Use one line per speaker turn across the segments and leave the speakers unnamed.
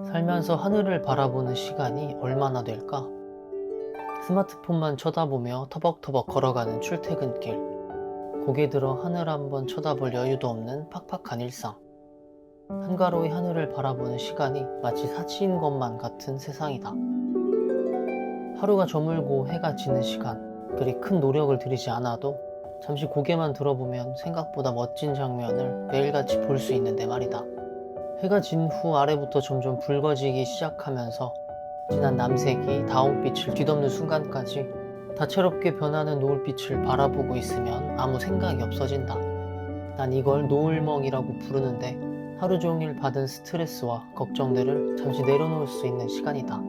살면서 하늘을 바라보는 시간이 얼마나 될까? 스마트폰만 쳐다보며 터벅터벅 걸어가는 출퇴근길. 고개 들어 하늘 한번 쳐다볼 여유도 없는 팍팍한 일상. 한가로이 하늘을 바라보는 시간이 마치 사치인 것만 같은 세상이다. 하루가 저물고 해가 지는 시간, 그리 큰 노력을 들이지 않아도 잠시 고개만 들어보면 생각보다 멋진 장면을 매일같이 볼 수 있는데 말이다. 해가 진 후 아래부터 점점 붉어지기 시작하면서 진한 남색이 다홍빛을 뒤덮는 순간까지 다채롭게 변하는 노을빛을 바라보고 있으면 아무 생각이 없어진다. 난 이걸 노을멍이라고 부르는데 하루 종일 받은 스트레스와 걱정들을 잠시 내려놓을 수 있는 시간이다.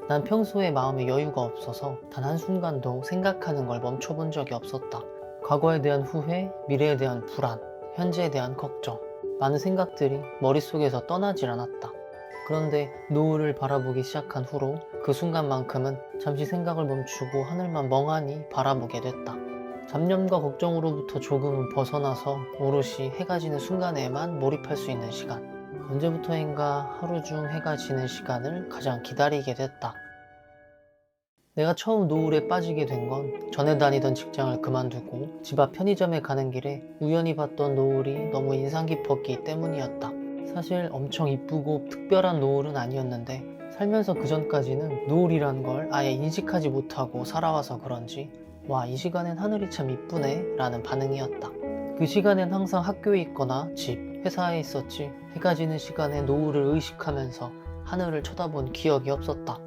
난 평소에 마음에 여유가 없어서 단 한순간도 생각하는 걸 멈춰본 적이 없었다. 과거에 대한 후회, 미래에 대한 불안, 현재에 대한 걱정, 많은 생각들이 머릿속에서 떠나질 않았다. 그런데 노을을 바라보기 시작한 후로 그 순간만큼은 잠시 생각을 멈추고 하늘만 멍하니 바라보게 됐다. 잡념과 걱정으로부터 조금은 벗어나서 오롯이 해가 지는 순간에만 몰입할 수 있는 시간. 언제부터인가 하루 중 해가 지는 시간을 가장 기다리게 됐다. 내가 처음 노을에 빠지게 된 건 전에 다니던 직장을 그만두고 집 앞 편의점에 가는 길에 우연히 봤던 노을이 너무 인상 깊었기 때문이었다. 사실 엄청 이쁘고 특별한 노을은 아니었는데 살면서 그전까지는 노을이란 걸 아예 인식하지 못하고 살아와서 그런지 와, 이 시간엔 하늘이 참 이쁘네 라는 반응이었다. 그 시간엔 항상 학교에 있거나 집, 회사에 있었지 해가 지는 시간에 노을을 의식하면서 하늘을 쳐다본 기억이 없었다.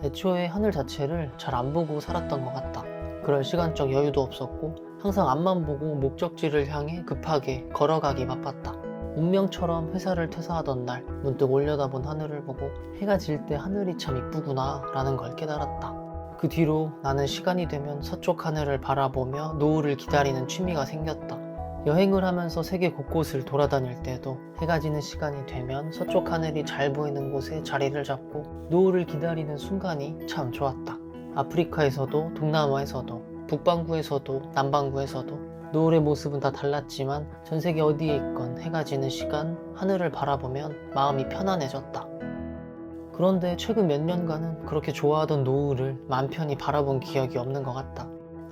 애초에 하늘 자체를 잘 안 보고 살았던 것 같다. 그럴 시간적 여유도 없었고 항상 앞만 보고 목적지를 향해 급하게 걸어가기 바빴다. 운명처럼 회사를 퇴사하던 날 문득 올려다본 하늘을 보고 해가 질 때 하늘이 참 이쁘구나 라는 걸 깨달았다. 그 뒤로 나는 시간이 되면 서쪽 하늘을 바라보며 노을을 기다리는 취미가 생겼다. 여행을 하면서 세계 곳곳을 돌아다닐 때도 해가 지는 시간이 되면 서쪽 하늘이 잘 보이는 곳에 자리를 잡고 노을을 기다리는 순간이 참 좋았다. 아프리카에서도 동남아에서도 북반구에서도 남반구에서도 노을의 모습은 다 달랐지만 전 세계 어디에 있건 해가 지는 시간 하늘을 바라보면 마음이 편안해졌다. 그런데 최근 몇 년간은 그렇게 좋아하던 노을을 맘 편히 바라본 기억이 없는 것 같다.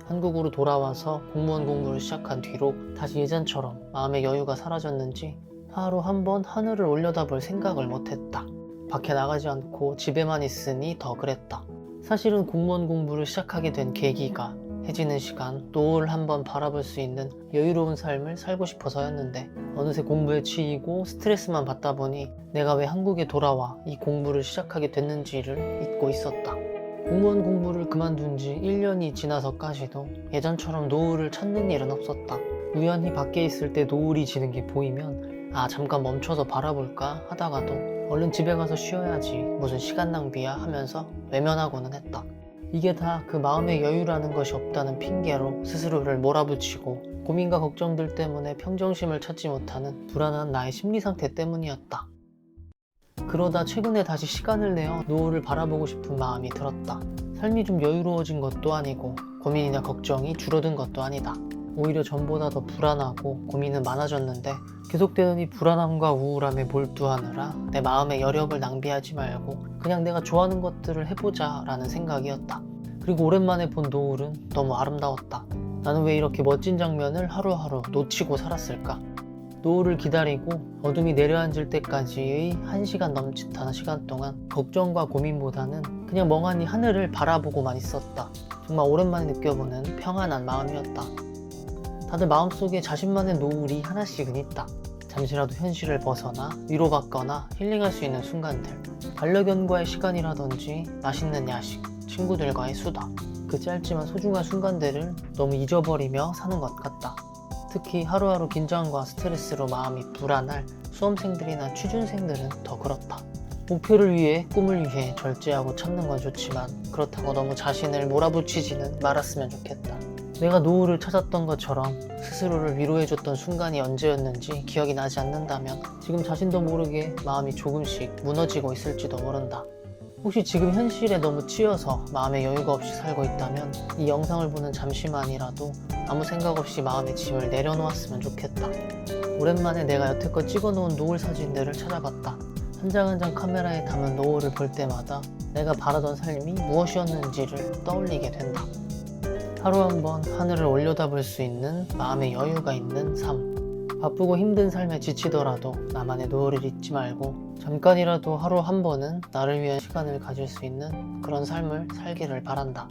한국으로 돌아와서 공무원 공부를 시작한 뒤로 다시 예전처럼 마음의 여유가 사라졌는지 하루 한 번 하늘을 올려다볼 생각을 못했다. 밖에 나가지 않고 집에만 있으니 더 그랬다. 사실은 공무원 공부를 시작하게 된 계기가 해지는 시간, 노을 한번 바라볼 수 있는 여유로운 삶을 살고 싶어서였는데 어느새 공부에 치이고 스트레스만 받다 보니 내가 왜 한국에 돌아와 이 공부를 시작하게 됐는지를 잊고 있었다. 공무원 공부를 그만둔 지 1년이 지나서까지도 예전처럼 노을을 찾는 일은 없었다. 우연히 밖에 있을 때 노을이 지는 게 보이면 잠깐 멈춰서 바라볼까 하다가도 얼른 집에 가서 쉬어야지 무슨 시간 낭비야 하면서 외면하고는 했다. 이게 다 그 마음의 여유라는 것이 없다는 핑계로 스스로를 몰아붙이고 고민과 걱정들 때문에 평정심을 찾지 못하는 불안한 나의 심리 상태 때문이었다. 그러다 최근에 다시 시간을 내어 노을을 바라보고 싶은 마음이 들었다. 삶이 좀 여유로워진 것도 아니고 고민이나 걱정이 줄어든 것도 아니다. 오히려 전보다 더 불안하고 고민은 많아졌는데 계속되는 이 불안함과 우울함에 몰두하느라 내 마음의 여력을 낭비하지 말고 그냥 내가 좋아하는 것들을 해보자 라는 생각이었다. 그리고 오랜만에 본 노을은 너무 아름다웠다. 나는 왜 이렇게 멋진 장면을 하루하루 놓치고 살았을까? 노을을 기다리고 어둠이 내려앉을 때까지의 1시간 넘짓하는 시간 동안 걱정과 고민보다는 그냥 멍하니 하늘을 바라보고만 있었다. 정말 오랜만에 느껴보는 평안한 마음이었다. 다들 마음속에 자신만의 노을이 하나씩은 있다. 잠시라도 현실을 벗어나 위로받거나 힐링할 수 있는 순간들. 반려견과의 시간이라든지 맛있는 야식, 친구들과의 수다. 그 짧지만 소중한 순간들을 너무 잊어버리며 사는 것 같다. 특히 하루하루 긴장과 스트레스로 마음이 불안할 수험생들이나 취준생들은 더 그렇다. 목표를 위해, 꿈을 위해 절제하고 참는 건 좋지만 그렇다고 너무 자신을 몰아붙이지는 말았으면 좋겠다. 내가 노을을 찾았던 것처럼 스스로를 위로해줬던 순간이 언제였는지 기억이 나지 않는다면 지금 자신도 모르게 마음이 조금씩 무너지고 있을지도 모른다. 혹시 지금 현실에 너무 치여서 마음의 여유가 없이 살고 있다면 이 영상을 보는 잠시만이라도 아무 생각 없이 마음의 짐을 내려놓았으면 좋겠다. 오랜만에 내가 여태껏 찍어놓은 노을 사진들을 찾아봤다. 한 장 한 장 카메라에 담은 노을을 볼 때마다 내가 바라던 삶이 무엇이었는지를 떠올리게 된다. 하루 한 번 하늘을 올려다볼 수 있는 마음의 여유가 있는 삶. 바쁘고 힘든 삶에 지치더라도 나만의 노을을 잊지 말고 잠깐이라도 하루 한 번은 나를 위한 시간을 가질 수 있는 그런 삶을 살기를 바란다.